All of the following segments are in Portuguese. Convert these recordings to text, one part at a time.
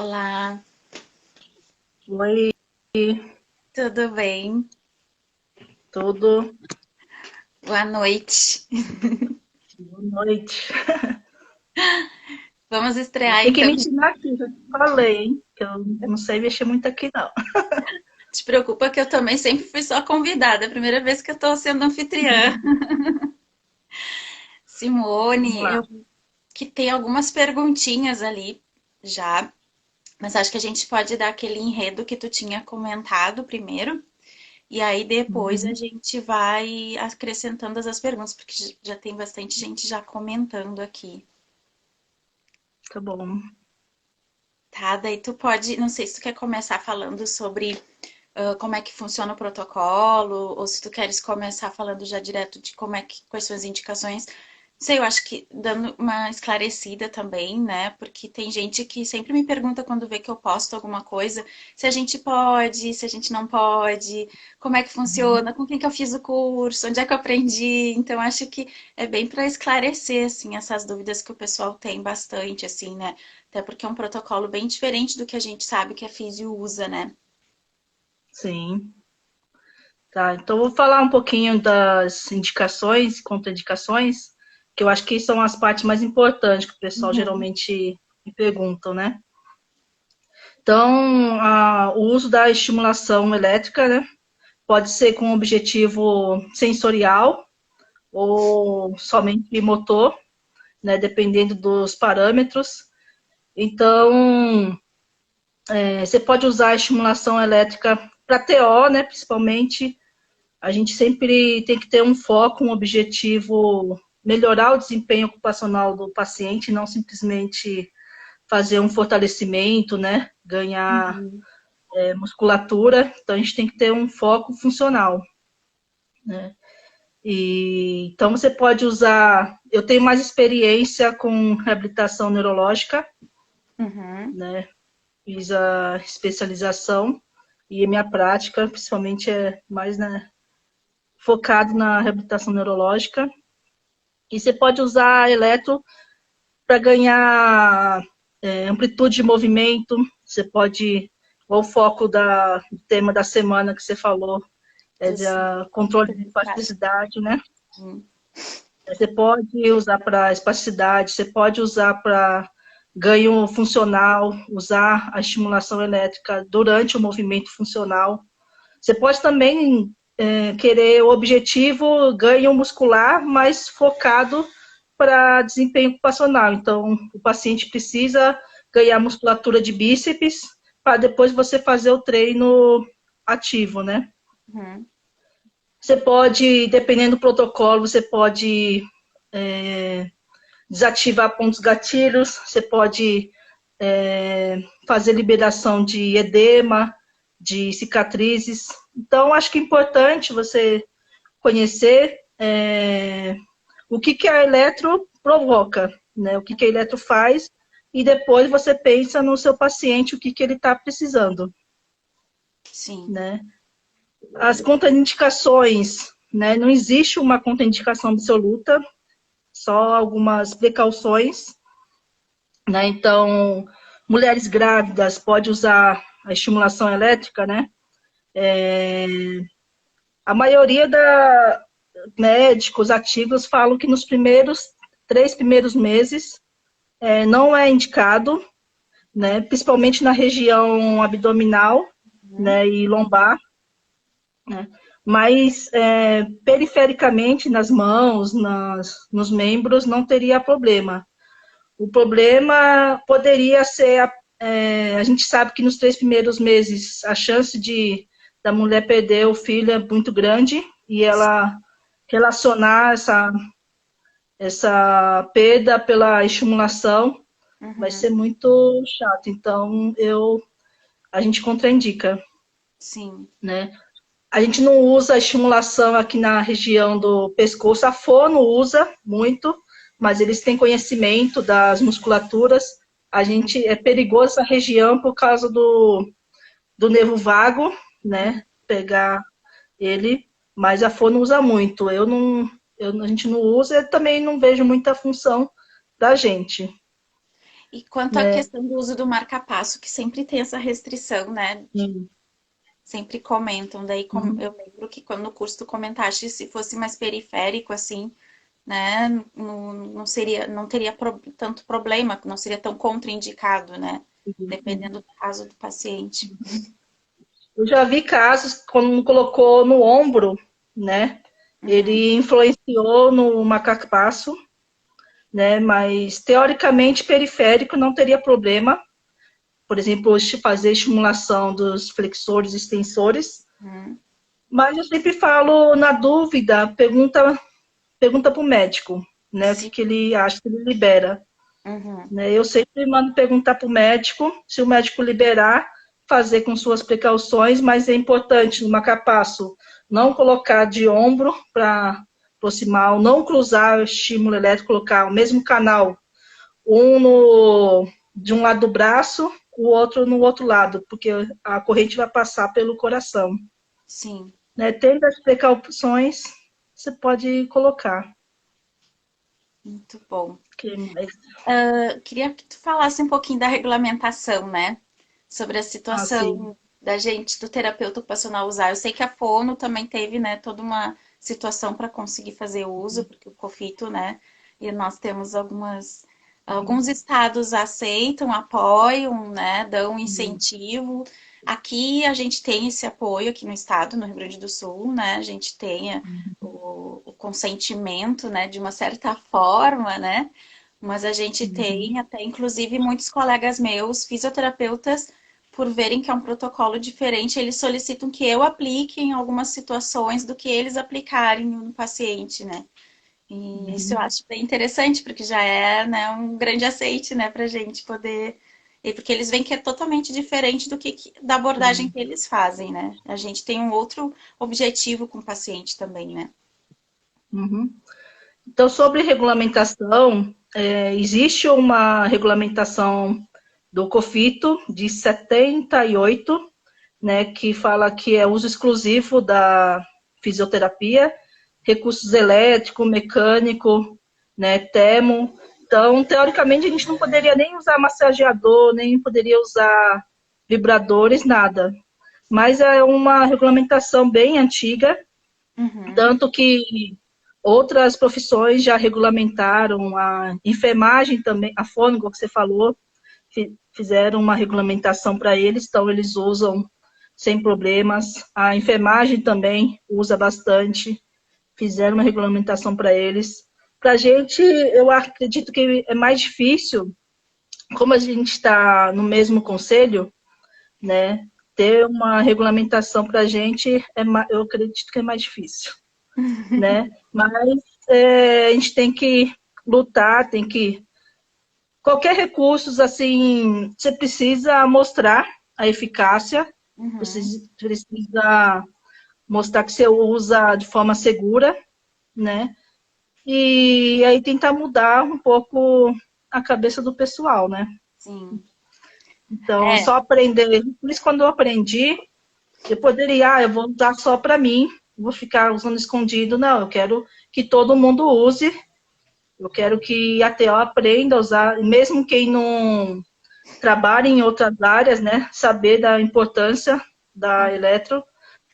Olá, Oi, tudo bem? tudo. Boa noite. Boa noite. Vamos estrear Tem que então. me ensinar aqui, já te falei, hein? Que eu não sei mexer muito aqui, não. Te preocupa que eu também sempre fui só convidada, é a primeira vez que eu tô sendo anfitriã. Vamos Simone, lá. eu que tem algumas perguntinhas ali já, mas acho que a gente pode dar aquele enredo que tu tinha comentado primeiro, e aí depois a Uhum, gente vai acrescentando as perguntas, porque já tem bastante gente já comentando aqui. tá bom. Tá, daí tu pode, não sei se tu quer começar falando sobre como é que funciona o protocolo, ou se tu queres começar falando já direto de como é que, quais são as indicações. Não sei, eu acho que dando uma esclarecida também, né? Porque tem gente que sempre me pergunta quando vê que eu posto alguma coisa, se a gente pode, se a gente não pode, como é que Uhum. funciona, com quem que eu fiz o curso, onde é que eu aprendi. Então, acho que é bem para esclarecer, assim, essas dúvidas que o pessoal tem bastante, assim, né? Até porque é um protocolo bem diferente do que a gente sabe que a físio usa, né? Sim. Tá, então eu vou falar um pouquinho das indicações e contraindicações, que eu acho que são as partes mais importantes que o pessoal Uhum. geralmente me perguntam, né? Então, o uso da estimulação elétrica, né, pode ser com objetivo sensorial ou somente motor, né, dependendo dos parâmetros. Então, você pode usar a estimulação elétrica para TO, né, principalmente. A gente sempre tem que ter um foco, um objetivo, melhorar o desempenho ocupacional do paciente, não simplesmente fazer um fortalecimento, né, ganhar Uhum. musculatura. Então, a gente tem que ter um foco funcional, né. Então, você pode usar. Eu tenho mais experiência com reabilitação neurológica, Uhum. né? Fiz a especialização e a minha prática, principalmente, é mais, né, focado na reabilitação neurológica. E você pode usar eletro para ganhar amplitude de movimento. Você pode, o foco do tema da semana que você falou, é de Dos controle de principais. espasticidade, né? Uhum. Você pode usar para espasticidade, você pode usar para ganho funcional, usar a estimulação elétrica durante o movimento funcional. Você pode também querer o objetivo ganho muscular, mas focado para desempenho ocupacional. Então, o paciente precisa ganhar musculatura de bíceps para depois você fazer o treino ativo, né? Uhum. Você pode, dependendo do protocolo, você pode desativar pontos gatilhos, você pode fazer liberação de edema, de cicatrizes. Então, acho que é importante você conhecer o que a eletro provoca, né? O que a eletro faz, e depois você pensa no seu paciente o que ele está precisando, Sim. né? As contraindicações, né? Não existe uma contraindicação absoluta, só algumas precauções, né? Então, mulheres grávidas pode usar a estimulação elétrica, né? A maioria da médicos ativos falam que nos primeiros 3 primeiros meses não é indicado, né? Principalmente na região abdominal, Uhum. né? E lombar, né? Mas perifericamente nas mãos, nos membros, não teria problema. O problema poderia ser, a gente sabe que nos 3 primeiros meses a chance da mulher perder o filho é muito grande e ela relacionar essa perda pela estimulação vai Uhum. ser muito chato. Então, a gente contraindica, Sim. né? A gente não usa a estimulação aqui na região do pescoço, a fono usa muito, mas eles têm conhecimento das musculaturas. A gente é perigoso essa região por causa do nervo vago, né? Uhum. Pegar ele, mas a fono usa muito. A gente não usa, eu também não vejo muita função da gente. E quanto à né? questão do uso do marca-passo, que sempre tem essa restrição, né? Sim. Sempre comentam. Daí Uhum. eu lembro que quando no curso tu comentaste se fosse mais periférico, assim, né? Não seria, não teria tanto problema, não seria tão contraindicado, né? Dependendo do caso do paciente. Eu já vi casos quando colocou no ombro, né? Uhum, Ele influenciou no macaco-passo, né? Mas teoricamente periférico não teria problema. Por exemplo, fazer estimulação dos flexores e extensores. uhum, Mas eu sempre falo, na dúvida, pergunta para o médico, né? O que, sim, que ele acha que ele libera. uhum, Né? Eu sempre mando perguntar para o médico, se o médico liberar, fazer com suas precauções, mas é importante no marcapasso não colocar de ombro para proximal, não cruzar o estímulo elétrico, colocar o mesmo canal, um de um lado do braço, o outro no outro lado, porque a corrente vai passar pelo coração. sim, Né? Tendo as precauções, você pode colocar. muito bom. Que mais? Queria que tu falasse um pouquinho da regulamentação, né? Sobre a Ah, sim. situação da gente, do terapeuta ocupacional usar. Eu sei que a Fono também teve, né, toda uma situação para conseguir fazer uso, porque o COFITO, né, e nós temos alguns estados aceitam, apoiam, né, dão um incentivo. Aqui a gente tem esse apoio aqui no estado, no Rio Grande do Sul, né? A gente tem o consentimento, né, de uma certa forma, né? Mas a gente Uhum. tem até, inclusive, muitos colegas meus, fisioterapeutas, por verem que é um protocolo diferente, eles solicitam que eu aplique em algumas situações do que eles aplicarem no paciente, né? E isso eu Uhum. acho bem interessante, porque já é, né, um grande aceite, né, pra gente poder. E porque eles veem que é totalmente diferente do da abordagem Sim. que eles fazem, né? A gente tem um outro objetivo com o paciente também, né? Uhum. Então, sobre regulamentação, existe uma regulamentação do COFITO de 78, né, que fala que é uso exclusivo da fisioterapia, recursos elétrico, mecânico, né, termo. Então, teoricamente, a gente não poderia nem usar massageador, nem poderia usar vibradores, nada. Mas é uma regulamentação bem antiga, Uhum, tanto que outras profissões já regulamentaram, a enfermagem também, a fônico que você falou, fizeram uma regulamentação para eles, então eles usam sem problemas. A enfermagem também usa bastante, fizeram uma regulamentação para eles. Para a gente, eu acredito que é mais difícil, como a gente está no mesmo conselho, né? Ter uma regulamentação para a gente, eu acredito que é mais difícil, né? Mas a gente tem que lutar, tem que qualquer recurso assim, você precisa mostrar a eficácia, uhum. precisa mostrar que você usa de forma segura, né? E aí tentar mudar um pouco a cabeça do pessoal, né? Sim. Então, É, só aprender. Por isso, quando eu aprendi, eu poderia, eu vou usar só para mim, vou ficar usando escondido. Não, eu quero que todo mundo use. Eu quero que a TO aprenda a usar, mesmo quem não trabalha em outras áreas, né? Saber da importância da eletro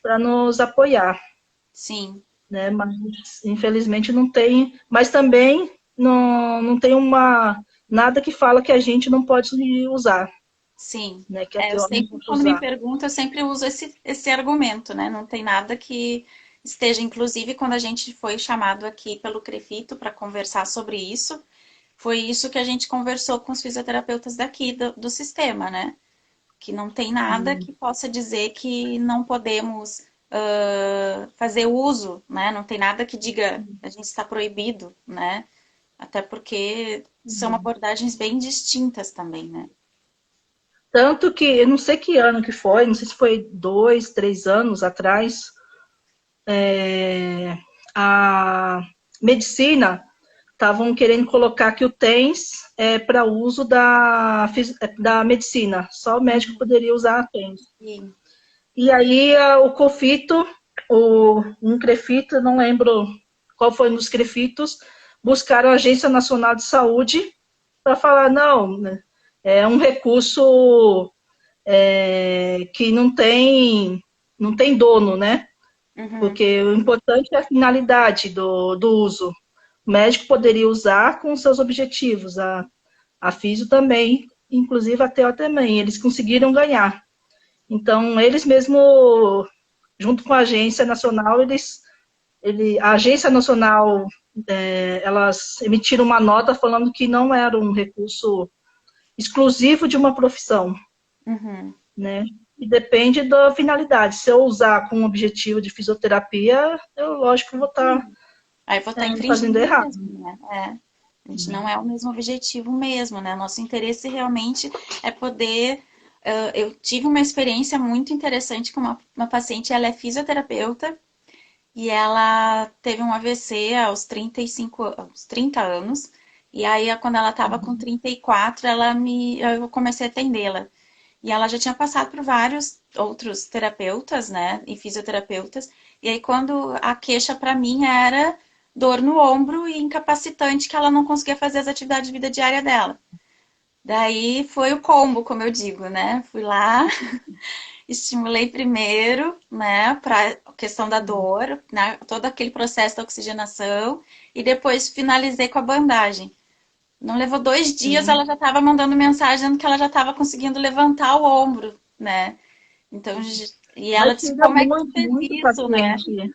para nos apoiar, sim. né? Mas infelizmente não tem, mas também não tem nada que fala que a gente não pode usar, Sim. né? Que a É, eu TO não sempre, pode quando me usar. perguntam, eu sempre uso esse argumento, né? Não tem nada que esteja, inclusive, quando a gente foi chamado aqui pelo Crefito para conversar sobre isso, foi isso que a gente conversou com os fisioterapeutas daqui do sistema, né? Que não tem nada Sim. que possa dizer que não podemos fazer uso, né? Não tem nada que diga a gente está proibido, né? Até porque são abordagens bem distintas também, né? Tanto que, eu não sei que ano que foi, não sei se foi 2, 3 anos atrás, a medicina estavam querendo colocar que o TENS é para uso da medicina, só o médico Uhum. poderia usar a TENS. Sim. E aí o COFITO, um CREFITO, não lembro qual foi um dos CREFITOS, buscaram a Agência Nacional de Saúde para falar, não, né, é um recurso que não tem dono, né? Uhum. Porque o importante é a finalidade do uso. O médico poderia usar com seus objetivos, a Físio também, inclusive a TO também, eles conseguiram ganhar. Então, eles mesmo, junto com a agência nacional, a agência nacional, elas emitiram uma nota falando que não era um recurso exclusivo de uma profissão, Uhum. né? E depende da finalidade. Se eu usar com o objetivo de fisioterapia, eu, lógico, vou estar Aí vou estar fazendo infringindo errado. mesmo, né? A gente não é o mesmo objetivo mesmo, né? Nosso interesse realmente é poder. Eu tive uma experiência muito interessante com uma paciente, ela é fisioterapeuta e ela teve um AVC aos 30 anos. E aí, quando ela estava com 34, eu comecei a atendê-la. E ela já tinha passado por vários outros terapeutas, né, e fisioterapeutas. E aí, quando a queixa para mim era dor no ombro e incapacitante, que ela não conseguia fazer as atividades de vida diária dela. Daí foi o combo, como eu digo, né? Fui lá, estimulei primeiro, né, para a questão da dor, né, todo aquele processo da oxigenação, e depois finalizei com a bandagem. Não levou 2 dias, ela Sim. já estava mandando mensagem dizendo que ela já estava conseguindo levantar o ombro, né? Então, e ela Mas disse, chega como é que tu muito, fez muito isso, né? paciente,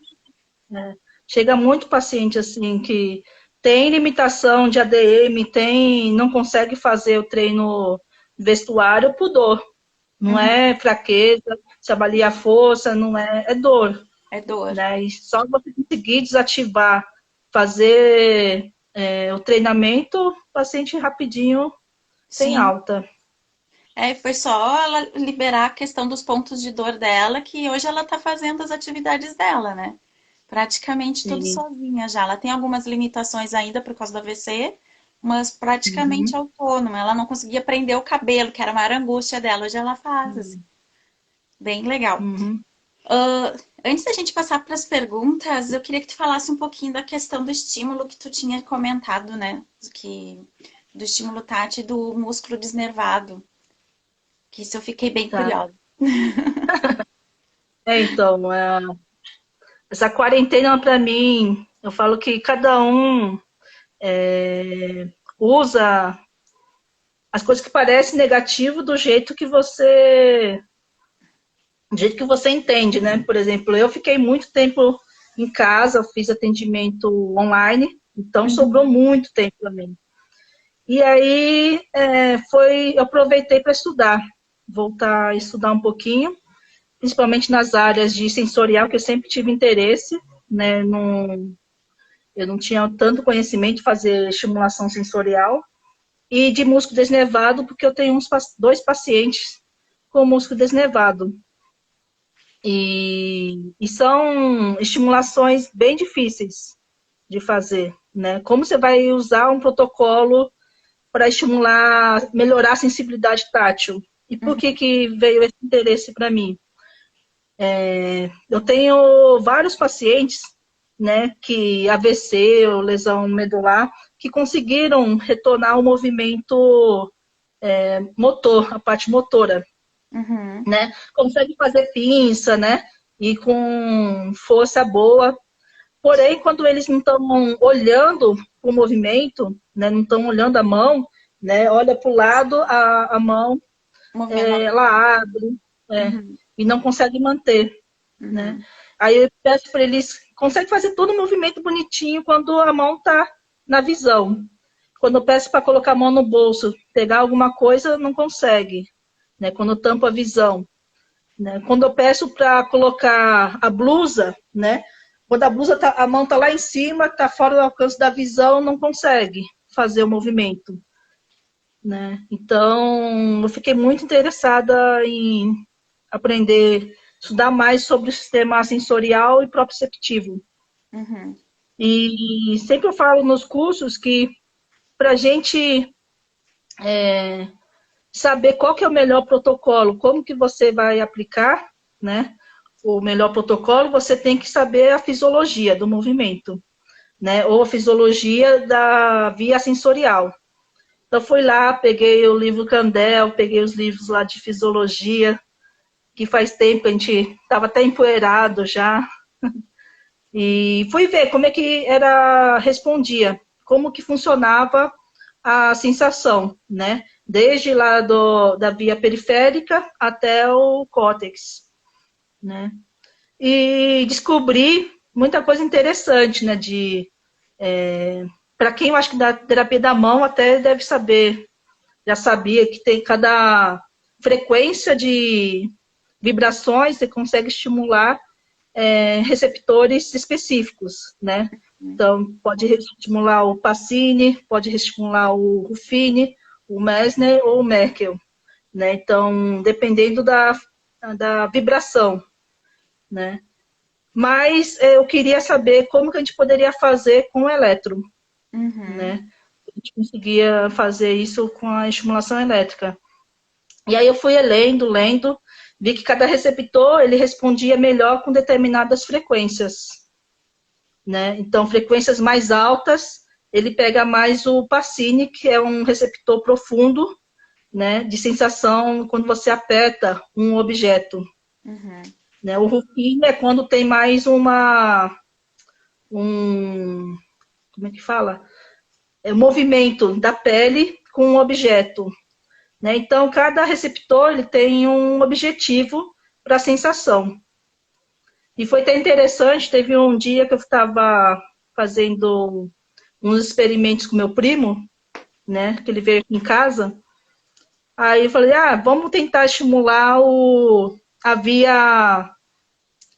né? Chega muito paciente assim que tem limitação de ADM, não consegue fazer o treino vestuário por dor. Não Uhum, é fraqueza, se avalia a força, não é dor, é dor. né? E só você conseguir desativar, fazer o treinamento, o paciente rapidinho tem Sim. alta. Foi só ela liberar a questão dos pontos de dor dela, que hoje ela tá fazendo as atividades dela, né? Praticamente tudo Sim. sozinha já. Ela tem algumas limitações ainda por causa do AVC, mas praticamente Uhum. autônoma. Ela não conseguia prender o cabelo, que era a maior angústia dela. Hoje ela faz, assim. Bem legal. Uhum. Antes da gente passar para as perguntas, eu queria que tu falasse um pouquinho da questão do estímulo que tu tinha comentado, né? Do estímulo tátil e do músculo desnervado. Que isso eu fiquei bem Tá. curiosa. Então, essa quarentena para mim, eu falo que cada um usa as coisas que parecem negativo do jeito que você entende, né? Por exemplo, eu fiquei muito tempo em casa, eu fiz atendimento online, então sobrou Uhum, muito tempo para mim. E aí eu aproveitei para estudar, voltar a estudar um pouquinho, principalmente nas áreas de sensorial, que eu sempre tive interesse, né? Eu não tinha tanto conhecimento de fazer estimulação sensorial, e de músculo desnervado, porque eu tenho 2 pacientes com músculo desnervado. E são estimulações bem difíceis de fazer, né? Como você vai usar um protocolo para estimular, melhorar a sensibilidade tátil? E por uhum, que veio esse interesse para mim? Eu tenho vários pacientes, né, que AVC ou lesão medular, que conseguiram retornar o movimento motor, a parte motora, uhum, né? Consegue fazer pinça, né? E com força boa. Porém, quando eles não estão olhando o movimento, né? Não estão olhando a mão, né? Olha para o lado, a mão, movendo. ela abre, Uhum, e não consegue manter, né? uhum, Aí eu peço para eles, consegue fazer todo o movimento bonitinho quando a mão está na visão. Quando eu peço para colocar a mão no bolso, pegar alguma coisa, não consegue, né? Quando eu tampo a visão, né? Quando eu peço para colocar a blusa, né? Quando a blusa a mão está lá em cima, está fora do alcance da visão, não consegue fazer o movimento, né? Então, eu fiquei muito interessada em aprender, estudar mais sobre o sistema sensorial e proprioceptivo. uhum, E sempre eu falo nos cursos que para a gente saber qual que é o melhor protocolo, como que você vai aplicar, né? O melhor protocolo, você tem que saber a fisiologia do movimento, né? Ou a fisiologia da via sensorial. Então, fui lá, peguei o livro Candel, peguei os livros lá de fisiologia, que faz tempo que a gente estava até empoeirado já. E fui ver como é que respondia, como que funcionava a sensação, né? Desde lá da via periférica até o córtex, né? E descobri muita coisa interessante, né? Para quem eu acho que da terapia da mão até deve saber, já sabia que tem cada frequência de vibrações, você consegue estimular receptores específicos, né? Então, pode estimular o Pacini, pode estimular o Ruffini, o Mesner ou o Merkel, né? Então, dependendo da vibração, né? Mas eu queria saber como que a gente poderia fazer com o elétron, Uhum. né? A gente conseguia fazer isso com a estimulação elétrica. E aí eu fui lendo, vi que cada receptor ele respondia melhor com determinadas frequências, né? Então, frequências mais altas, ele pega mais o Pacini, que é um receptor profundo, né, de sensação quando você aperta um objeto. Uhum. Né? O Ruffini é quando tem mais como é que fala? É o movimento da pele com um objeto. Né? Então, cada receptor ele tem um objetivo para a sensação. E foi até interessante, teve um dia que eu estava fazendo uns experimentos com meu primo, né, que ele veio aqui em casa. Aí eu falei, vamos tentar estimular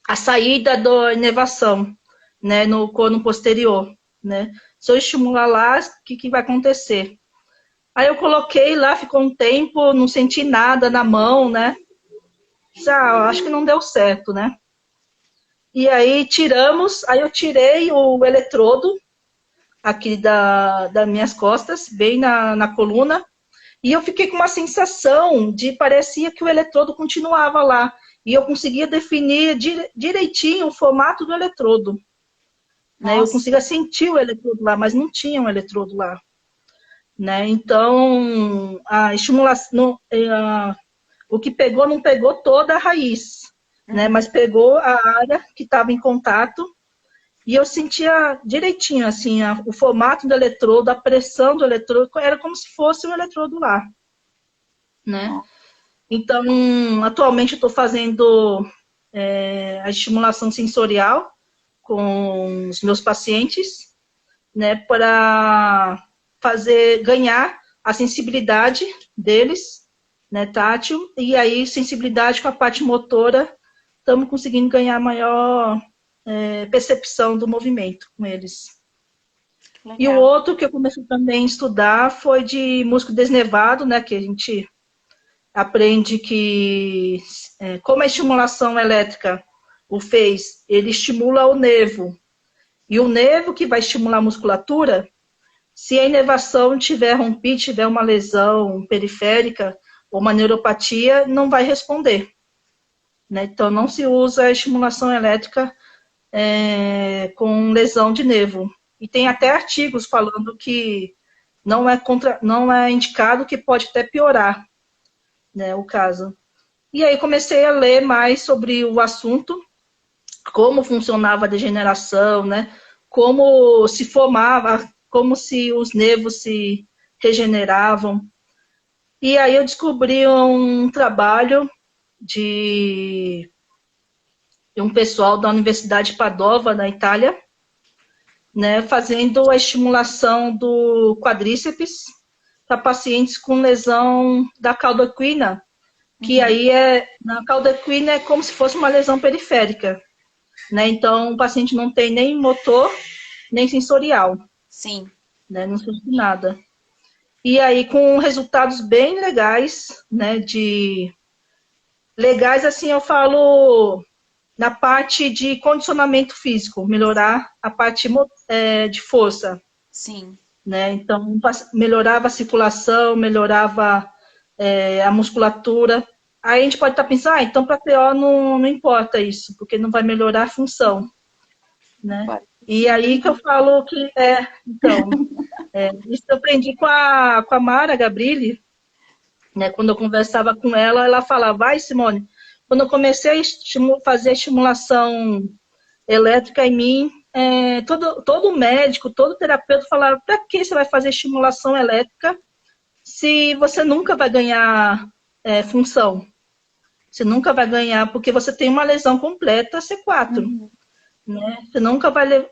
a saída da inervação, né, no cono posterior, né. Se eu estimular lá, o que vai acontecer? Aí eu coloquei lá, ficou um tempo, não senti nada na mão, né. Acho que não deu certo, né. E aí aí eu tirei o eletrodo aqui das minhas costas, bem na coluna, e eu fiquei com uma sensação parecia que o eletrodo continuava lá. E eu conseguia definir direitinho o formato do eletrodo. Né? Eu Nossa. conseguia sentir o eletrodo lá, mas não tinha um eletrodo lá. Né? Então, a estimulação, o que pegou não pegou toda a raiz, né? Uhum. Mas pegou a área que estava em contato e eu sentia direitinho assim, o formato do eletrodo, a pressão do eletrodo, era como se fosse um eletrodo lá. Né? Então, atualmente eu estou fazendo a estimulação sensorial com os meus pacientes, né, para ganhar a sensibilidade deles, né, tátil, e aí sensibilidade com a parte motora, estamos conseguindo ganhar maior percepção do movimento com eles. E o Legal. outro que eu comecei também a estudar foi de músculo desnevado, né, que a gente aprende que, como a estimulação elétrica o fez, ele estimula o nervo. E o nervo que vai estimular a musculatura, se a inervação tiver rompido, tiver uma lesão periférica ou uma neuropatia, não vai responder. Né? Então, não se usa a estimulação elétrica com lesão de nervo. E tem até artigos falando que não é indicado, que pode até piorar, né, o caso. E aí comecei a ler mais sobre o assunto, como funcionava a degeneração, né? Como se formava, como se os nervos se regeneravam. E aí eu descobri um trabalho de um pessoal da Universidade de Padova, na Itália, né, fazendo a estimulação do quadríceps para pacientes com lesão da cauda equina, que Uhum. aí na cauda equina é como se fosse uma lesão periférica, né? Então o paciente não tem nem motor, nem sensorial, Sim. né? Não sente nada. E aí com resultados bem legais, né? Legais assim eu falo na parte de condicionamento físico, melhorar a parte de força, Sim. né? Então melhorava a circulação, melhorava a musculatura. Aí a gente pode estar pensando, então para TO não importa isso, porque não vai melhorar a função, né? Pode E sim. aí que eu falo que então, Isso eu aprendi com a Mara Gabrilli, né? Quando eu conversava com ela, ela falava, vai, Simone, quando eu comecei a fazer a estimulação elétrica em mim, todo médico, todo terapeuta falava, para que você vai fazer estimulação elétrica se você nunca vai ganhar função? Você nunca vai ganhar, porque você tem uma lesão completa C4, Uhum. né? Você nunca vai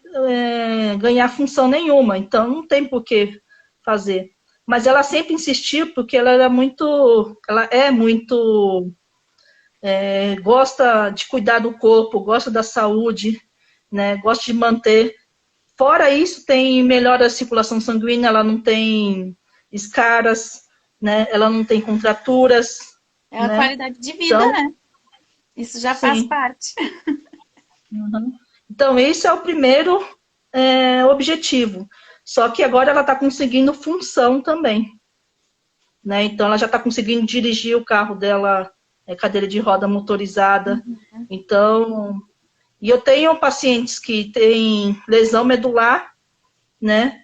ganhar função nenhuma, então não tem por que fazer. Mas ela sempre insistiu, porque ela é muito, gosta de cuidar do corpo, gosta da saúde, né? Gosta de manter. Fora isso, tem melhora da circulação sanguínea, ela não tem escaras, né? Ela não tem contraturas, É a né? qualidade de vida, Então, né? Isso já faz sim. parte. Uhum. Então, esse é o primeiro objetivo. Só que agora ela está conseguindo função também, né? Então, ela já está conseguindo dirigir o carro dela, cadeira de roda motorizada. Então, e eu tenho pacientes que têm lesão medular, né?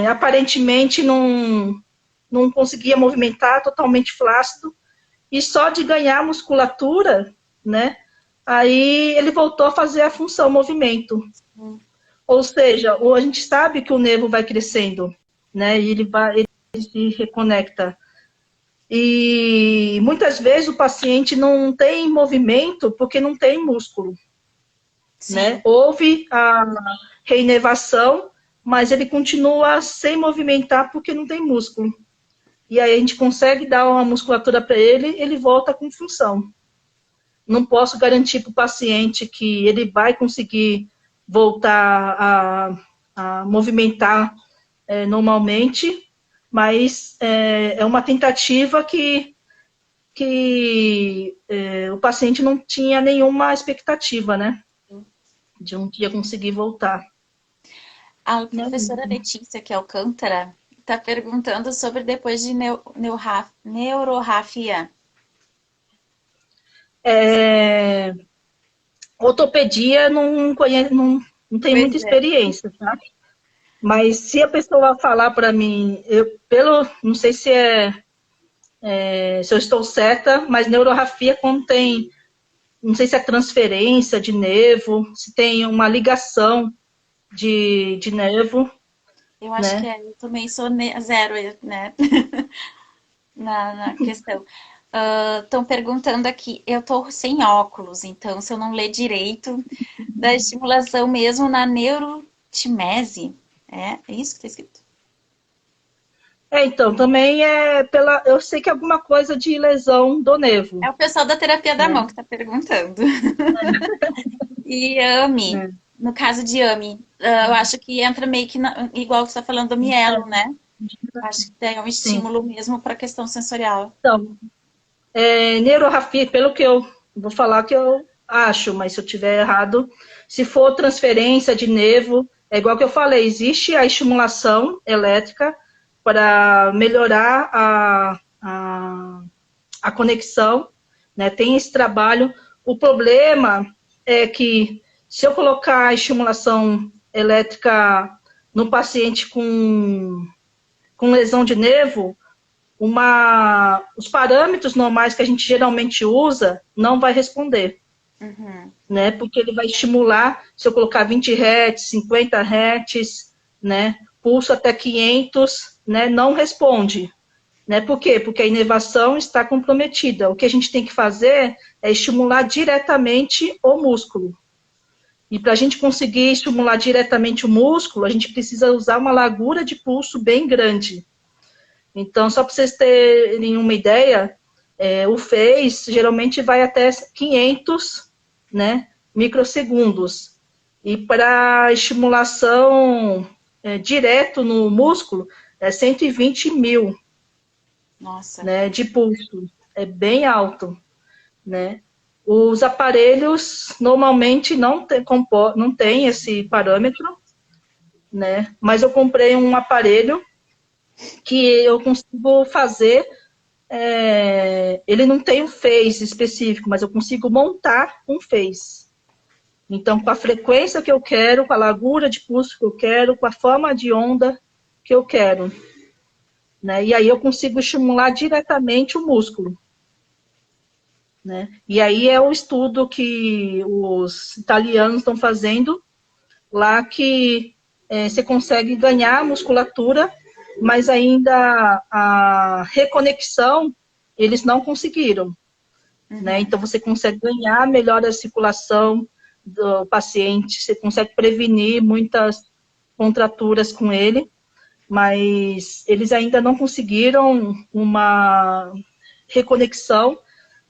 Aparentemente não conseguia movimentar, totalmente flácido, e só de ganhar musculatura, né? Aí ele voltou a fazer a função movimento. Ou seja, a gente sabe que o nervo vai crescendo, né? E ele se reconecta. E muitas vezes o paciente não tem movimento porque não tem músculo, né? Sim. Houve a reinervação, mas ele continua sem movimentar porque não tem músculo. E aí a gente consegue dar uma musculatura para ele, ele volta com função. Não posso garantir para o paciente que ele vai conseguir voltar a movimentar normalmente, mas é uma tentativa que o paciente não tinha nenhuma expectativa, né? De um dia conseguir voltar. A professora Letícia, que é Alcântara, está perguntando sobre depois de neurorrafia. Ortopedia não conhece, não tem Pois muita é. experiência, tá? Mas se a pessoa falar para mim, não sei se eu estou certa, mas neurorrafia contém, não sei se é transferência de nervo, se tem uma ligação de nervo, Eu acho que né? é. Eu também sou zero, né? Na questão. Estão perguntando aqui, eu tô sem óculos, então se eu não ler direito, da estimulação mesmo na neurotimese. É isso que tá escrito? Então, também eu sei que é alguma coisa de lesão do nervo, É o pessoal da terapia da né? mão que está perguntando. E AMI, É. no caso de AMI, eu acho que entra meio que igual que você está falando do mielo, né? Acho que tem um Sim. estímulo mesmo para a questão sensorial. Então, neurorrafia, pelo que eu vou falar que eu acho, mas se eu tiver errado, se for transferência de nervo, é igual que eu falei, existe a estimulação elétrica para melhorar a conexão, né? Tem esse trabalho. O problema é que se eu colocar a estimulação elétrica no paciente com lesão de nervo, os parâmetros normais que a gente geralmente usa não vai responder, Uhum. né? Porque ele vai estimular, se eu colocar 20 Hz, 50 Hz, né? Pulso até 500, né? Não responde, né? Por quê? Porque a inervação está comprometida. O que a gente tem que fazer é estimular diretamente o músculo. E para a gente conseguir estimular diretamente o músculo, a gente precisa usar uma largura de pulso bem grande. Então, só para vocês terem uma ideia, o Face geralmente vai até 500, né, microsegundos. E para estimulação direto no músculo, é 120 mil, Nossa. né, de pulso. É bem alto, né? Os aparelhos normalmente não tem esse parâmetro, né? Mas eu comprei um aparelho que eu consigo fazer. Ele não tem um phase específico, mas eu consigo montar um phase. Então, com a frequência que eu quero, com a largura de pulso que eu quero, com a forma de onda que eu quero, né? E aí eu consigo estimular diretamente o músculo, né? E aí é o estudo que os italianos estão fazendo lá, que você consegue ganhar musculatura, mas ainda a reconexão eles não conseguiram, né? Uhum. Então você consegue ganhar, melhora a circulação do paciente, você consegue prevenir muitas contraturas com ele, mas eles ainda não conseguiram uma reconexão,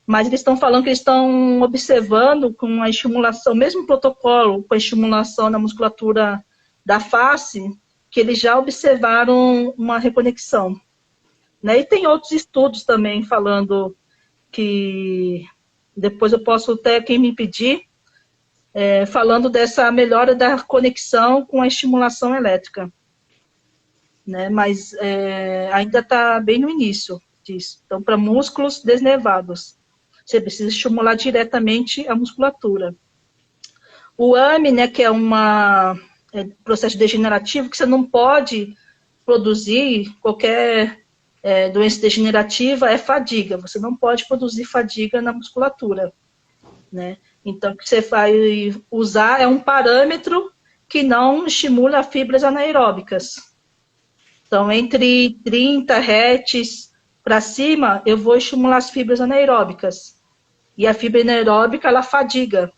mas eles estão falando que eles estão observando com a estimulação, mesmo protocolo, com a estimulação na musculatura da face, que eles já observaram uma reconexão, né? E tem outros estudos também falando que depois eu posso até, quem me pedir, falando dessa melhora da conexão com a estimulação elétrica, né? Mas ainda está bem no início disso. Então, para músculos desnervados, você precisa estimular diretamente a musculatura. O AME, né, que é processo degenerativo, que você não pode produzir qualquer doença degenerativa, é fadiga. Você não pode produzir fadiga na musculatura, né? Então, o que você vai usar é um parâmetro que não estimula fibras anaeróbicas. Então, entre 30 Hz para cima, eu vou estimular as fibras anaeróbicas. E a fibra anaeróbica, ela fadiga.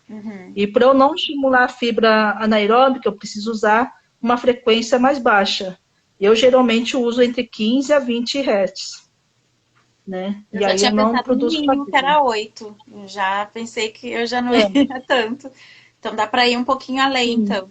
Uhum. E para eu não estimular a fibra anaeróbica, eu preciso usar uma frequência mais baixa. Eu geralmente uso entre 15 a 20 Hz, né? Eu E já aí eu tinha não pensado no produzo mínimo, que fadiga. era 8. Já pensei que eu já não É, ia tanto. Então dá para ir um pouquinho além, sim. então.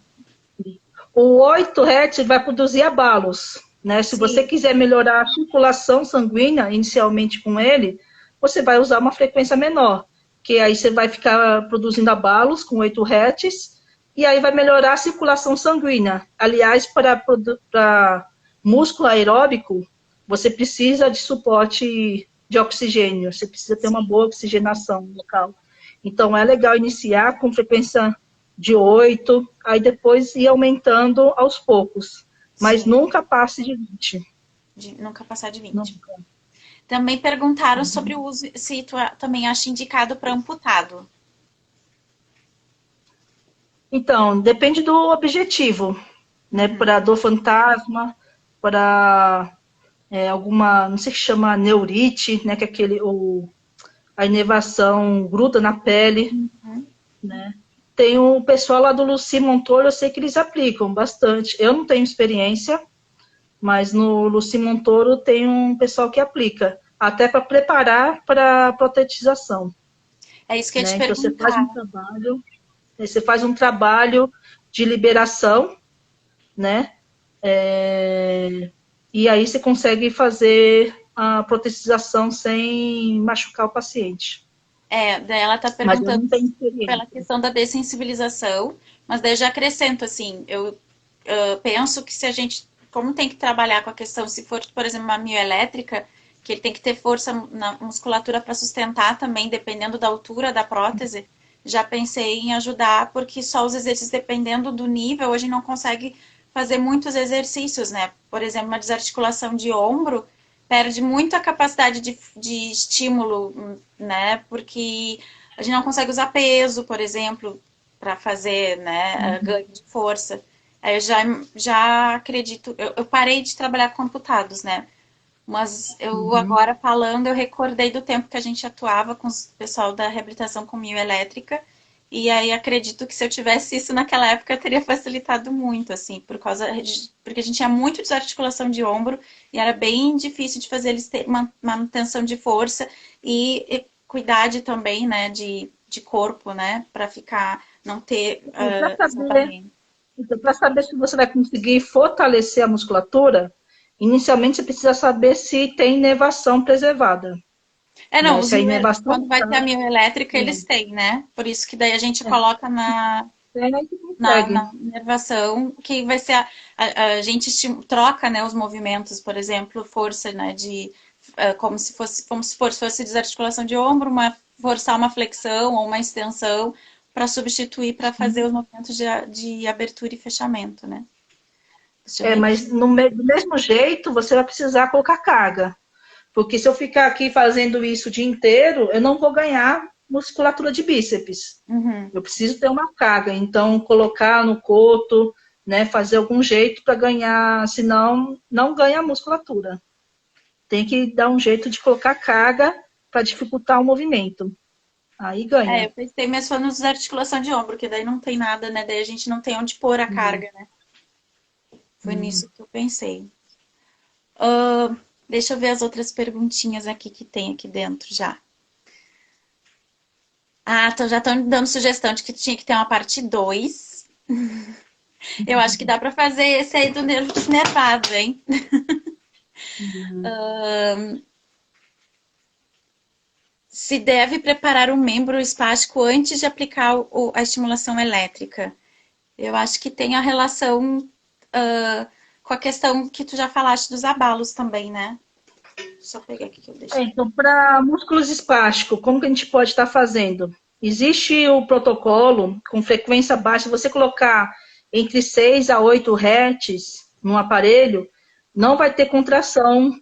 O 8 Hz vai produzir abalos, né? Se você Sim. quiser melhorar a circulação sanguínea inicialmente com ele, você vai usar uma frequência menor, que aí você vai ficar produzindo abalos com 8 Hz, e aí vai melhorar a circulação sanguínea. Aliás, para músculo aeróbico, você precisa de suporte de oxigênio, você precisa ter uma Sim. boa oxigenação local. Então, é legal iniciar com frequência de 8, aí depois ir aumentando aos poucos. Mas Sim. nunca passe de 20. De nunca passar de 20. Nunca. Também perguntaram sobre Uhum. o uso, se tu também acha indicado para amputado. Então, depende do objetivo, né? Uhum. Para dor fantasma, para alguma, não sei o que chama, neurite, né? Que é a inervação gruda na pele, Uhum. né? Tem o pessoal lá do Luci Montoro, eu sei que eles aplicam bastante. Eu não tenho experiência, mas no Luci Montoro tem um pessoal que aplica, até para preparar para a protetização, É isso que eu ia te né? Então perguntar. você faz um trabalho de liberação, né? E aí você consegue fazer a protetização sem machucar o paciente. Daí ela tá Mas eu perguntando não tenho pela experiência. questão da dessensibilização, mas daí eu já acrescento assim, eu penso que se a gente, como tem que trabalhar com a questão, se for, por exemplo, uma mioelétrica, que ele tem que ter força na musculatura para sustentar também, dependendo da altura da prótese, já pensei em ajudar, porque só os exercícios, dependendo do nível, hoje não consegue fazer muitos exercícios, né? Por exemplo, uma desarticulação de ombro perde muito a capacidade de estímulo, né? Porque a gente não consegue usar peso, por exemplo, para fazer, né, ganho de força. Aí eu já acredito, eu parei de trabalhar com amputados, né? Mas eu Uhum. agora falando, eu recordei do tempo que a gente atuava com o pessoal da reabilitação com mioelétrica. E aí acredito que se eu tivesse isso naquela época, teria facilitado muito, assim, porque a gente tinha muito desarticulação de ombro e era bem difícil de fazer eles ter manutenção de força e cuidar também, né, de corpo, né, para ficar, não ter Para saber, exatamente. então, para saber se você vai conseguir fortalecer a musculatura, inicialmente você precisa saber se tem inervação preservada, Não, né? Se a inervação quando vai ter a está, mioelétrica, eles têm, né? Por isso que daí a gente é, coloca aí você consegue. na inervação, que vai ser a gente troca, né, os movimentos, por exemplo, força, né, como se fosse desarticulação de ombro, forçar uma flexão ou uma extensão para substituir, para fazer os movimentos de abertura e fechamento, né? Deixa eu ver Mas aqui. do mesmo jeito, você vai precisar colocar carga. Porque se eu ficar aqui fazendo isso o dia inteiro, eu não vou ganhar musculatura de bíceps. Uhum. Eu preciso ter uma carga. Então, colocar no coto, né, fazer algum jeito para ganhar, senão não ganha musculatura. Tem que dar um jeito de colocar carga para dificultar o movimento. Aí É, eu ganha. pensei mesmo só nos articulação de ombro, que daí não tem nada, né? Daí a gente não tem onde pôr a Hum, carga, né? Foi hum. nisso que eu pensei. Ah, deixa eu ver as outras perguntinhas aqui que tem aqui dentro já. Ah, então já estão dando sugestão de que tinha que ter uma parte 2. Eu acho que dá para fazer esse aí do nervo desnervado, hein? Se deve preparar o membro espástico antes de aplicar a estimulação elétrica. Eu acho que tem a relação com a questão que tu já falaste dos abalos também, né? Só pegar aqui que eu deixei. Então, para músculos espásticos, como que a gente pode estar fazendo? Existe o protocolo com frequência baixa, você colocar entre 6 a 8 Hz no aparelho, não vai ter contração,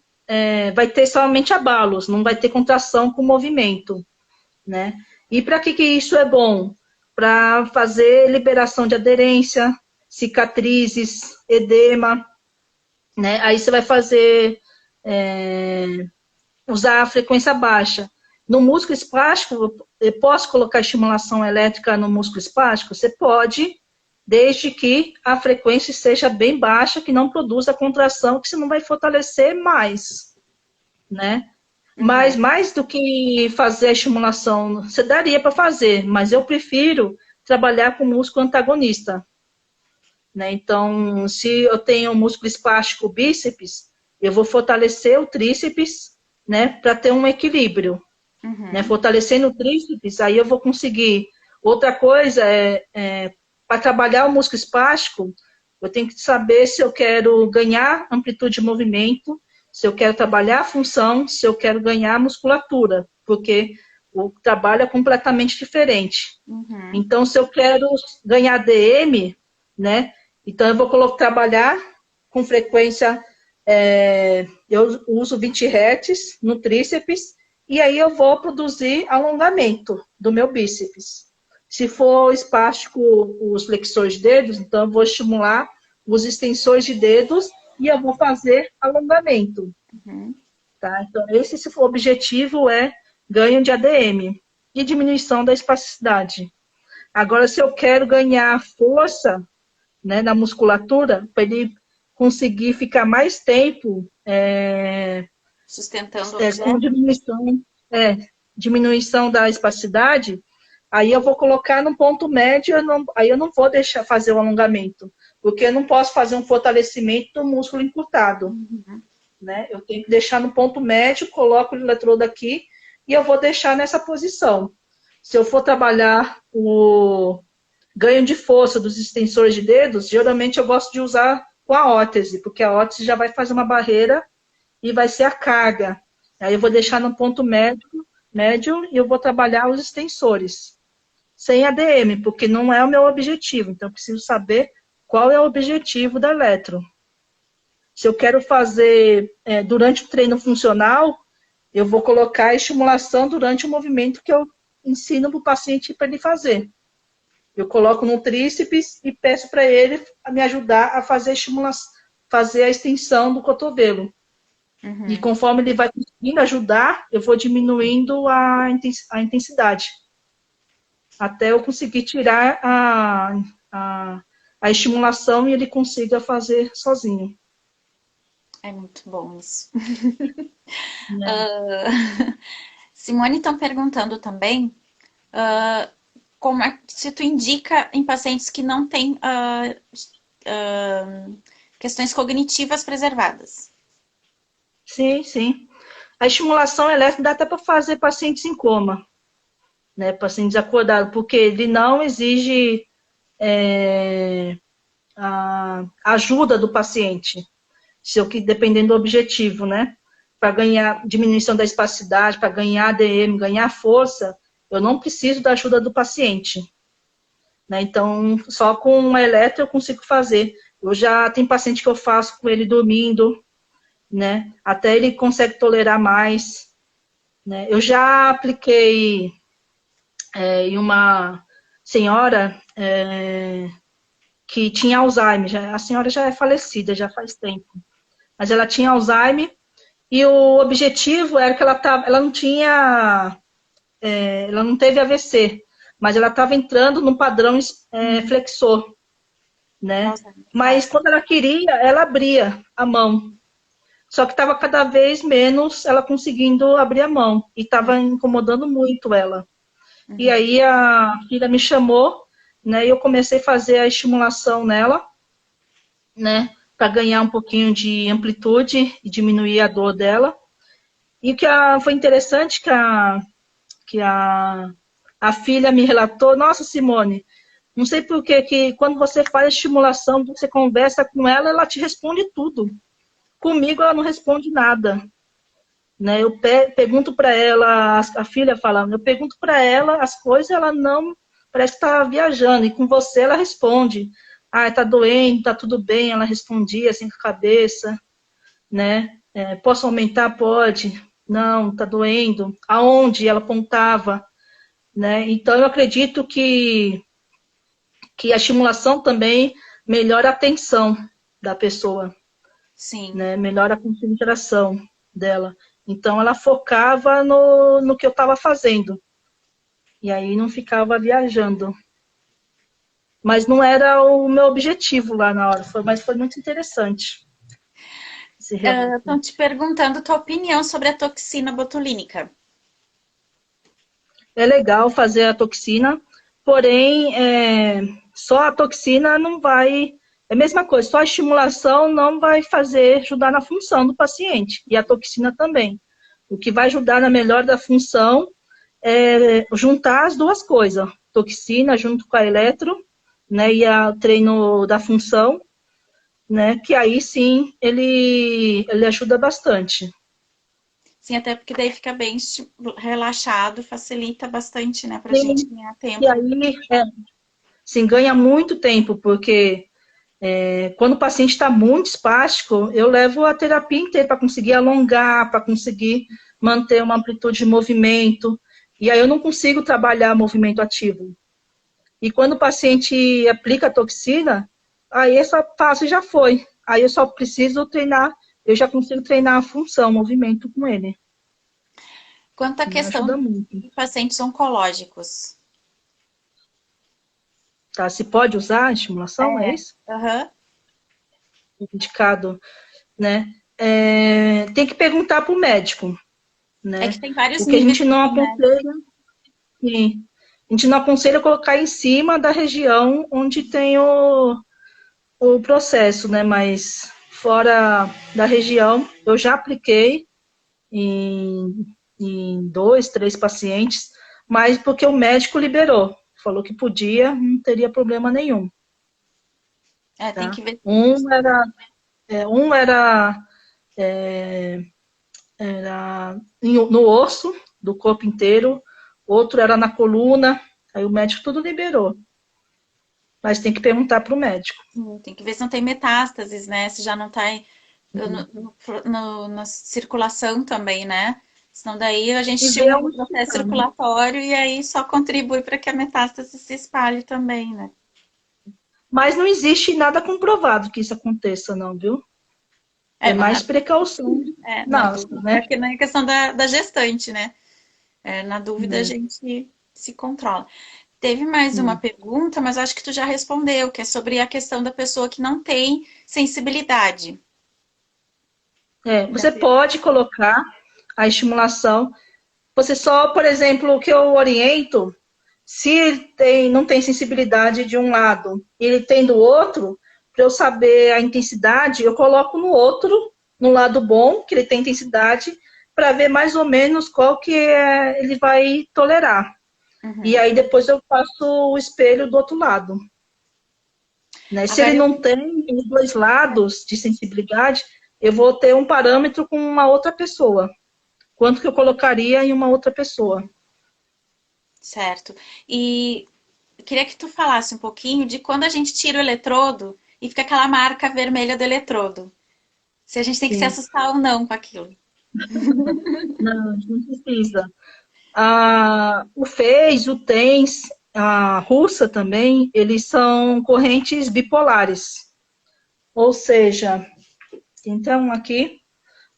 vai ter somente abalos, não vai ter contração com movimento, né? E para que isso é bom? Para fazer liberação de aderência, cicatrizes, edema, né? Aí você vai fazer usar a frequência baixa. No músculo espástico, eu posso colocar estimulação elétrica no músculo espástico? Você pode, desde que a frequência seja bem baixa, que não produza contração, que você não vai fortalecer mais, né? Mas Uhum, mais do que fazer a estimulação, você daria para fazer, mas eu prefiro trabalhar com músculo antagonista, né? Então, se eu tenho um músculo espástico bíceps, eu vou fortalecer o tríceps, né, para ter um equilíbrio, né? uhum, Fortalecendo o tríceps, aí eu vou conseguir. Outra coisa para trabalhar o músculo espástico, eu tenho que saber se eu quero ganhar amplitude de movimento, se eu quero trabalhar a função, se eu quero ganhar musculatura, porque o trabalho é completamente diferente. uhum, Então, se eu quero ganhar DM, né? Então, eu vou trabalhar com frequência, eu uso 20 Hz no tríceps, e aí eu vou produzir alongamento do meu bíceps. Se for espástico os flexores de dedos, então eu vou estimular os extensores de dedos e eu vou fazer alongamento. uhum. Tá? Então, esse o objetivo é ganho de ADM e diminuição da espasticidade. Agora, se eu quero ganhar força, né, na musculatura, para ele conseguir ficar mais tempo Sustentando o com objeto. é, diminuição da espasticidade, aí eu vou colocar no ponto médio, aí eu não vou deixar fazer o alongamento, porque eu não posso fazer um fortalecimento do músculo encurtado, Uhum, né? Eu tenho que deixar no ponto médio, coloco o eletrodo aqui e eu vou deixar nessa posição. Se eu for trabalhar o ganho de força dos extensores de dedos, geralmente eu gosto de usar com a órtese, porque a órtese já vai fazer uma barreira e vai ser a carga. Aí eu vou deixar no ponto médio e eu vou trabalhar os extensores. Sem ADM, porque não é o meu objetivo. Então, eu preciso saber qual é o objetivo da eletro. Se eu quero fazer durante o treino funcional, eu vou colocar a estimulação durante o movimento que eu ensino para o paciente para ele fazer. Eu coloco no tríceps e peço para ele me ajudar a fazer a estimulação, fazer a extensão do cotovelo. E uhum. conforme ele vai conseguindo ajudar, eu vou diminuindo a intensidade. Até eu conseguir tirar a, a estimulação e ele consiga fazer sozinho. É muito bom isso. Né? Ah, Simone estão perguntando também como se tu indica em pacientes que não têm questões cognitivas preservadas. Sim, sim. A estimulação elétrica dá até para fazer pacientes em coma, né? Pacientes acordados, porque ele não exige a ajuda do paciente, se eu que dependendo do objetivo, né? Para ganhar diminuição da espasticidade, para ganhar ADM, ganhar força, eu não preciso da ajuda do paciente. Né? Então, só com um eletro eu consigo fazer. Eu já tem paciente que eu faço com ele dormindo, né? Até ele consegue tolerar mais, né? Eu já apliquei em uma senhora que tinha Alzheimer. A senhora já é falecida, já faz tempo. Mas ela tinha Alzheimer e o objetivo era que ela não tinha, ela não teve AVC, mas ela estava entrando num padrão flexor, né? Nossa, Mas quando ela queria, ela abria a mão. Só que estava cada vez menos ela conseguindo abrir a mão. E estava incomodando muito ela. E uhum. aí a filha me chamou, né? E eu comecei a fazer a estimulação nela, né? Para ganhar um pouquinho de amplitude e diminuir a dor dela. E o que foi interessante que a filha me relatou, nossa, Simone, não sei por que quando você faz a estimulação, você conversa com ela, ela te responde tudo. Comigo ela não responde nada. Né? Eu pergunto para ela, a filha falando, eu pergunto para ela as coisas, ela não, parece que está viajando, e com você ela responde, tá doendo, tá tudo bem, ela respondia assim com a cabeça, né? Posso aumentar? Pode. Não, tá doendo. Aonde? Ela apontava, né? Então eu acredito que a estimulação também melhora a atenção da pessoa, Sim. né? Melhora a concentração dela. Então ela focava no que eu estava fazendo. E aí não ficava viajando. Mas não era o meu objetivo lá na hora, mas foi muito interessante esse relato. Estão te perguntando tua opinião sobre a toxina botulínica. É legal fazer a toxina, porém, só a toxina não vai. É a mesma coisa, só a estimulação não vai ajudar na função do paciente, e a toxina também. O que vai ajudar na melhora da função é juntar as duas coisas, toxina junto com a eletro, né, e o treino da função, né, que aí sim ele ajuda bastante. Sim, até porque daí fica bem relaxado, facilita bastante, né, pra gente Sim, ganhar e tempo. aí, sim, ganha muito tempo, porque quando o paciente está muito espástico, eu levo a terapia inteira para conseguir alongar, para conseguir manter uma amplitude de movimento, e aí eu não consigo trabalhar movimento ativo. E quando o paciente aplica a toxina, aí essa fase já foi. Aí eu só preciso treinar, eu já consigo treinar a função, o movimento com ele. Quanto à Me ajuda questão muito. de pacientes oncológicos. Tá? Se pode usar a estimulação, é isso? Aham. Indicado, né? Tem que perguntar para o médico, É né? que tem vários O que a níveis gente não também, né? aconselha, sim, a gente não aconselha colocar em cima da região onde tem o processo, né? Mas fora da região, eu já apliquei em 2, 3 pacientes, mas porque o médico liberou, falou que podia, não teria problema nenhum, Tem tá? que ver. Um era no osso do corpo inteiro, outro era na coluna, aí o médico tudo liberou. Mas tem que perguntar para o médico. Tem que ver se não tem metástases, né? Se já não tá na circulação também, né? Senão daí a gente E ver estimula o onde processo está, né? circulatório e aí só contribui para que a metástase se espalhe também, né? Mas não existe nada comprovado que isso aconteça, não, viu? É Mas mais precaução na nossa, dúvida, né? é que não é questão da gestante, né? Na dúvida a É. gente se controla. Teve mais uma Sim. pergunta, mas acho que tu já respondeu, que é sobre a questão da pessoa que não tem sensibilidade. Você pode colocar a estimulação. Você só, por exemplo, o que eu oriento, se ele não tem sensibilidade de um lado e ele tem do outro, para eu saber a intensidade, eu coloco no outro, no lado bom, que ele tem intensidade, para ver mais ou menos qual que ele vai tolerar. E Uhum. aí depois eu faço o espelho do outro lado. Né? Se ele Agora eu não tem os dois lados de sensibilidade, eu vou ter um parâmetro com uma outra pessoa. Quanto que eu colocaria em uma outra pessoa? certo. E queria que tu falasse um pouquinho de quando a gente tira o eletrodo e fica aquela marca vermelha do eletrodo. Se a gente tem que se Sim. assustar ou não com aquilo. Não, não precisa. O FEIS, o TENS, a russa também, eles são correntes bipolares. Ou seja, então aqui,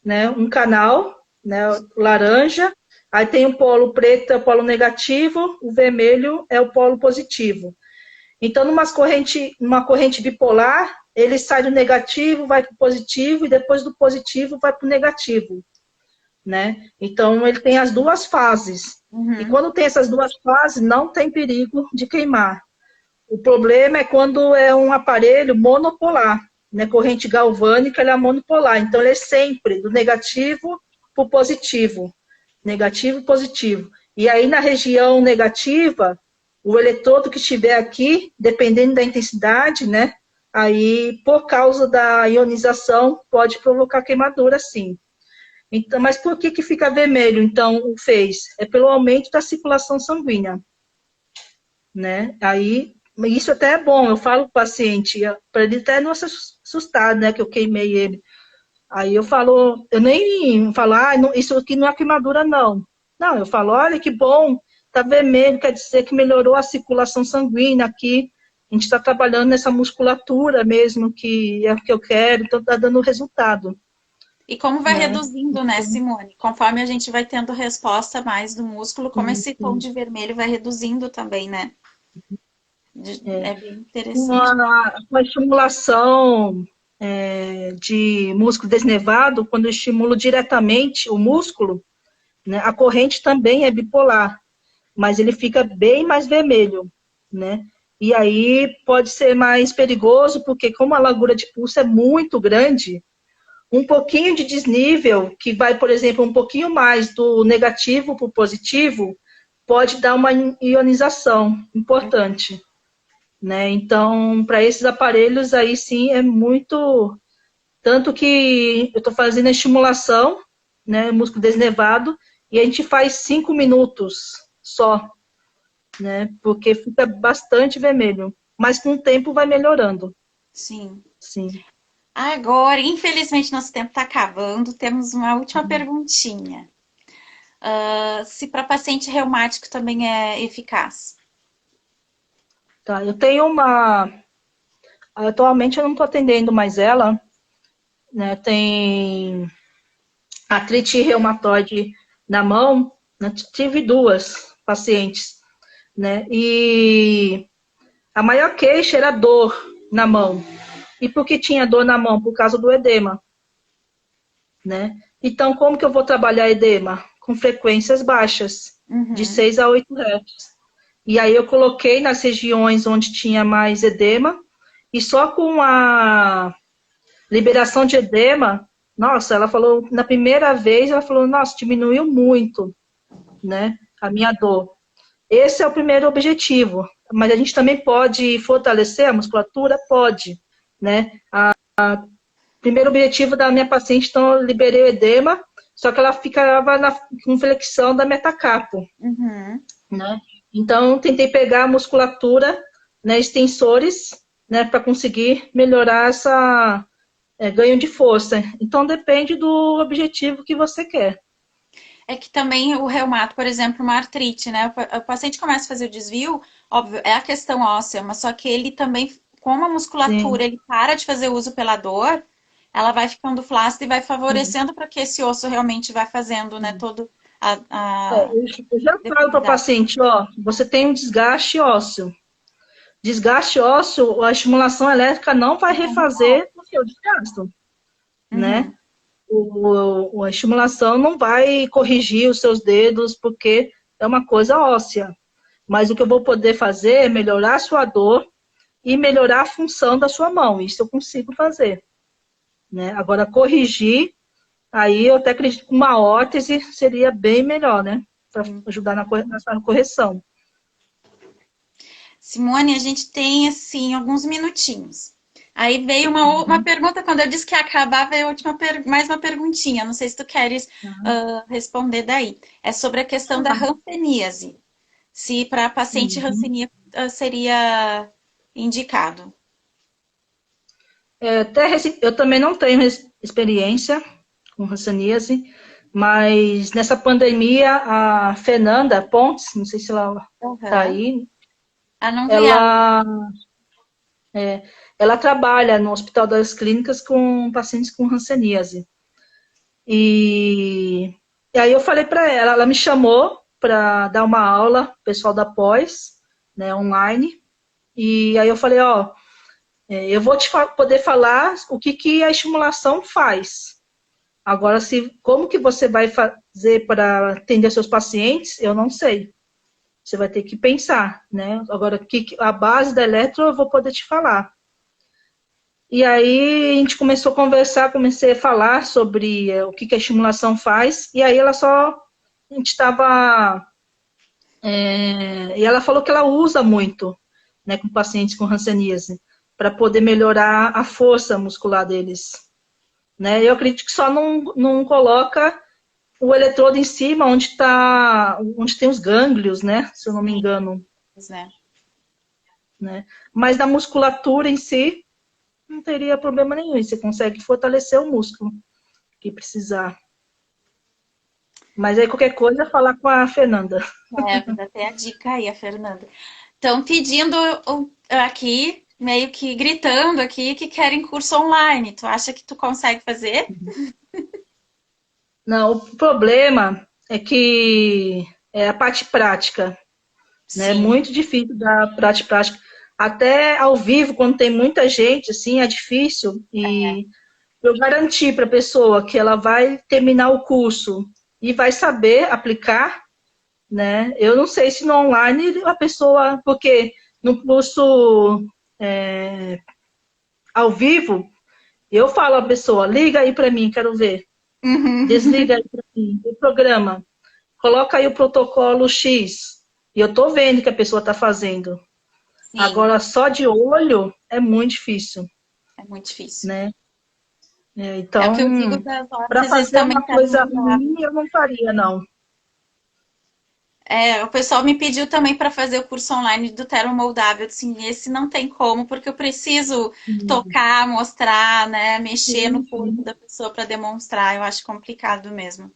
né, um canal, né, laranja, aí tem o polo preto, é o polo negativo, o vermelho é o polo positivo. Então, numa corrente bipolar, ele sai do negativo, vai para o positivo, e depois do positivo vai para o negativo, né? Então, ele tem as duas fases. E Uhum. quando tem essas duas fases, não tem perigo de queimar. O problema é quando é um aparelho monopolar, né? Corrente galvânica, ela é monopolar. Então, ele é sempre do negativo para o positivo. Negativo e positivo. E aí, na região negativa, o eletrodo que estiver aqui, dependendo da intensidade, né? Aí, por causa da ionização, pode provocar queimadura, sim. Então, mas por que que fica vermelho, então, o fez? É pelo aumento da circulação sanguínea, né? Aí, isso até é bom, eu falo para o paciente, para ele até não se assustar, né, que eu queimei ele. Aí eu falo, eu nem falo, isso aqui não é queimadura, não. Não, eu falo, olha que bom, tá vermelho, quer dizer que melhorou a circulação sanguínea aqui. A gente está trabalhando nessa musculatura mesmo, que é o que eu quero, então tá dando resultado, E como vai né? reduzindo, né, Simone? Conforme a gente vai tendo resposta mais do músculo, como Sim, esse tom sim. de vermelho vai reduzindo também, né? É bem Com interessante. com a estimulação de músculo desnevado, quando eu estimulo diretamente o músculo, né, a corrente também é bipolar, mas ele fica bem mais vermelho, né? E aí pode ser mais perigoso, porque como a largura de pulso é muito grande, um pouquinho de desnível, que vai, por exemplo, um pouquinho mais do negativo para o positivo, pode dar uma ionização importante, né? Então, para esses aparelhos aí sim é muito. Tanto que eu estou fazendo a estimulação, né? Músculo desnevado, e a gente faz 5 minutos só, né? Porque fica bastante vermelho. Mas com o tempo vai melhorando. Sim. Sim. Agora, infelizmente, nosso tempo está acabando. Temos uma última perguntinha. Se para paciente reumático também é eficaz? Tá, eu tenho uma. Atualmente eu não estou atendendo mais ela, né? Tem artrite reumatoide na mão, né? Tive duas pacientes, né? E a maior queixa era dor na mão. E por que tinha dor na mão? Por causa do edema, né? Então, como que eu vou trabalhar edema? Com frequências baixas, de Uhum. 6 a 8 Hz. E aí eu coloquei nas regiões onde tinha mais edema, e só com a liberação de edema, nossa, ela falou, na primeira vez, ela falou, nossa, diminuiu muito, né, a minha dor. Esse é o primeiro objetivo, mas a gente também pode fortalecer a musculatura? Pode, né. O primeiro objetivo da minha paciente, então, eu liberei o edema, só que ela ficava com flexão da metacarpo, Uhum. né. Então, tentei pegar a musculatura, né, extensores, né, para conseguir melhorar essa ganho de força. Então depende do objetivo que você quer. É que também o reumato, por exemplo, uma artrite, né? O paciente começa a fazer o desvio, óbvio, é a questão óssea, mas só que ele também, como a musculatura, Sim, ele para de fazer uso pela dor, ela vai ficando flácida e vai sim. favorecendo para que esse osso realmente vai fazendo, né, todo a Eu já falo para o deformidade. paciente, ó, você tem um desgaste ósseo. Desgaste ósseo, a estimulação elétrica não vai refazer o seu desgaste, né? Uhum. A estimulação não vai corrigir os seus dedos, porque é uma coisa óssea. Mas o que eu vou poder fazer é melhorar a sua dor e melhorar a função da sua mão. Isso eu consigo fazer, né? Agora, corrigir. Aí eu até acredito que uma órtese seria bem melhor, né? Para ajudar na correção. Simone, a gente tem assim alguns minutinhos. Aí veio uma pergunta, quando eu disse que ia acabar, veio mais uma perguntinha. Não sei se tu queres responder daí. É sobre a questão da hanseníase. Se para paciente Uhum. hanseníaco seria indicado. Eu também não tenho experiência com hanseníase, mas nessa pandemia, a Fernanda Pontes, não sei se ela está Aham. aí, Ah, não vi ela. ela, ela trabalha no Hospital das Clínicas com pacientes com hanseníase. E, e aí eu falei para ela, ela me chamou para dar uma aula, pessoal da pós, né, online. E aí eu falei, ó, eu vou poder falar o que a estimulação faz. Agora, como que você vai fazer para atender seus pacientes, eu não sei. Você vai ter que pensar, né? Agora, a base da eletro eu vou poder te falar. E aí a gente começou a conversar, comecei a falar sobre o que a estimulação faz, e aí a gente estava, e ela falou que ela usa muito, né, com pacientes com hanseníase, para poder melhorar a força muscular deles, né? Eu acredito que só não coloca o eletrodo em cima, onde tem os gânglios, né? Se eu não me Sim, engano, pois é. né? Mas na musculatura em si, não teria problema nenhum. Você consegue fortalecer o músculo que precisar. Mas aí qualquer coisa, falar com a Fernanda. Vou dar até a dica aí, a Fernanda. Estão pedindo aqui, meio que gritando aqui, que querem curso online. Tu acha que tu consegue fazer? Não, o problema é que é a parte prática, né? É Sim, muito difícil da parte prática. Até ao vivo, quando tem muita gente, assim, é difícil. E eu garanti para a pessoa que ela vai terminar o curso e vai saber aplicar, né? Eu não sei se no online a pessoa, porque no curso ao vivo, eu falo à pessoa, liga aí para mim, quero ver. uhum. Desliga aí para mim, o programa. Coloca aí o protocolo X. E eu tô vendo que a pessoa está fazendo. Sim, Agora, só de olho é muito difícil, é muito difícil. né? É o que eu digo Então, das para órteses, eles fazer também uma querem coisa mudar. ruim, eu não faria, não. O pessoal me pediu também para fazer o curso online do termomoldável. Assim, esse não tem como, porque eu preciso tocar, mostrar, né, mexer no Sim, corpo sim. da pessoa para demonstrar. Eu acho complicado mesmo.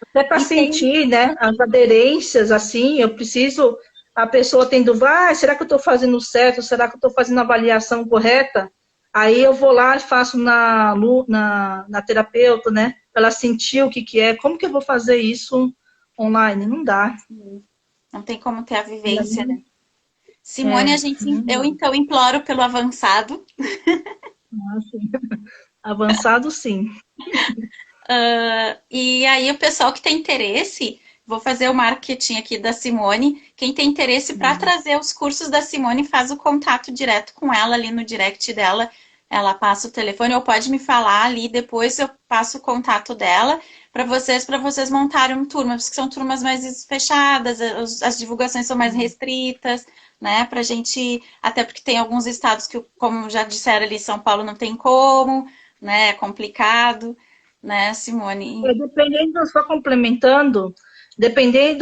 Até para E tem, sentir, né, as aderências, assim, eu preciso, a pessoa tendo, será que eu estou fazendo certo? Será que eu estou fazendo a avaliação correta? Aí eu vou lá e faço na terapeuta, né, para ela sentir o que é. Como que eu vou fazer isso online? Não dá. não tem como ter a E vivência, né? aí, Simone, não eu dá. então imploro pelo avançado. Assim, avançado, sim. E aí, o pessoal que tem interesse, vou fazer o marketing aqui da Simone. Quem tem interesse para trazer os cursos da Simone, faz o contato direto com ela ali no direct dela. Ela passa o telefone, ou pode me falar ali, depois eu passo o contato dela para vocês montarem uma turma, porque são turmas mais fechadas, as divulgações são mais restritas, né? Pra gente, até porque tem alguns estados que, como já disseram ali, São Paulo não tem como, né? É complicado, né, Simone? Dependendo, só complementando, depende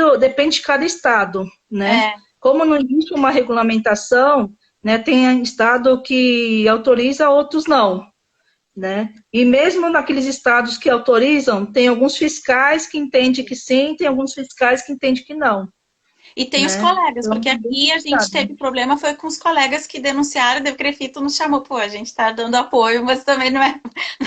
de cada estado, né? É, Como não existe uma regulamentação, né, tem estado que autoriza, outros não, né? E mesmo naqueles estados que autorizam, tem alguns fiscais que entendem que sim, tem alguns fiscais que entendem que não, e tem os né? colegas, Então, porque é bem aqui a gente complicado. teve problema foi com os colegas que denunciaram, daí o Crefito nos chamou, pô, a gente tá dando apoio, mas também não é,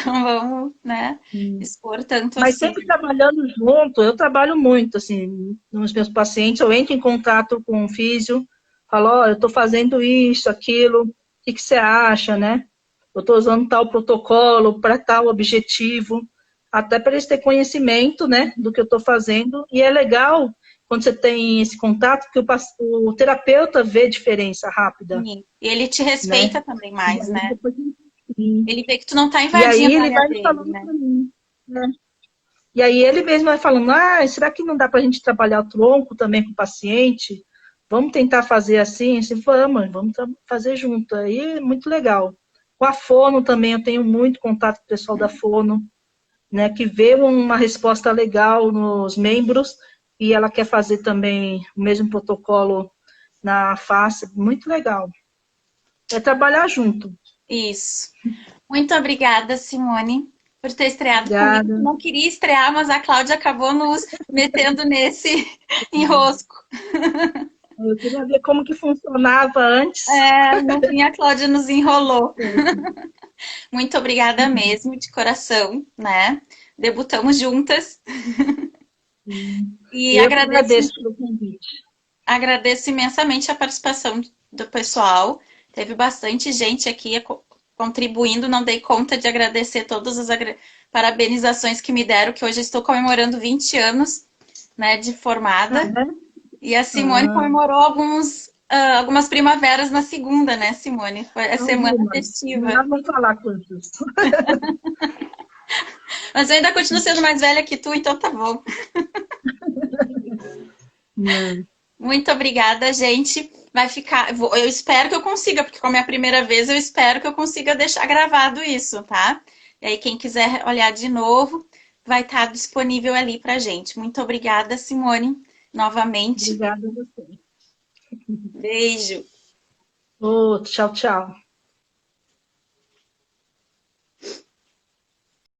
não vamos, né, expor tanto Mas assim. sempre trabalhando junto, eu trabalho muito, assim, nos meus pacientes, eu entro em contato com o físio, falo, ó, eu estou fazendo isso, aquilo, o que que você acha, né? Eu estou usando tal protocolo para tal objetivo, até para eles terem conhecimento, né, do que eu estou fazendo, e é legal quando você tem esse contato, que o terapeuta vê diferença rápida, Sim. E ele te né? respeita também E mais, aí, né? depois, Ele vê que tu não tá e aí invadindo a ele área vai dele, falando né? para mim, né? E aí ele mesmo vai falando, será que não dá para a gente trabalhar o tronco também com o paciente? Vamos tentar fazer assim? Assim, vamos fazer junto. Aí é muito legal. Com a fono também, eu tenho muito contato com o pessoal da fono, né, que vê uma resposta legal nos membros e ela quer fazer também o mesmo protocolo na face. Muito legal. É trabalhar junto. Isso. Muito obrigada, Simone, por ter estreado comigo. Obrigada. Não queria estrear, mas a Cláudia acabou nos metendo nesse enrosco. Eu queria ver como que funcionava antes. É, no fim, a Cláudia nos enrolou. Muito obrigada mesmo, de coração, né? Debutamos juntas. E Eu que agradeço pelo convite. agradeço imensamente a participação do pessoal. Teve bastante gente aqui contribuindo. Não dei conta de agradecer todas as parabenizações que me deram, que hoje estou comemorando 20 anos, né, de Ah, formada. é? E a Simone Ah, comemorou algumas primaveras na segunda, né, Simone? Foi a semana algumas. festiva. Melhor não falar quantas. Mas eu ainda continuo sendo mais velha que tu, então tá bom. Não. Muito obrigada, gente. Vai ficar. Eu espero que eu consiga, porque como é a primeira vez, eu espero que eu consiga deixar gravado isso, tá? E aí, quem quiser olhar de novo, vai estar disponível ali pra gente. Muito obrigada, Simone, novamente. Obrigada a você. Beijo. Ô, tchau, tchau.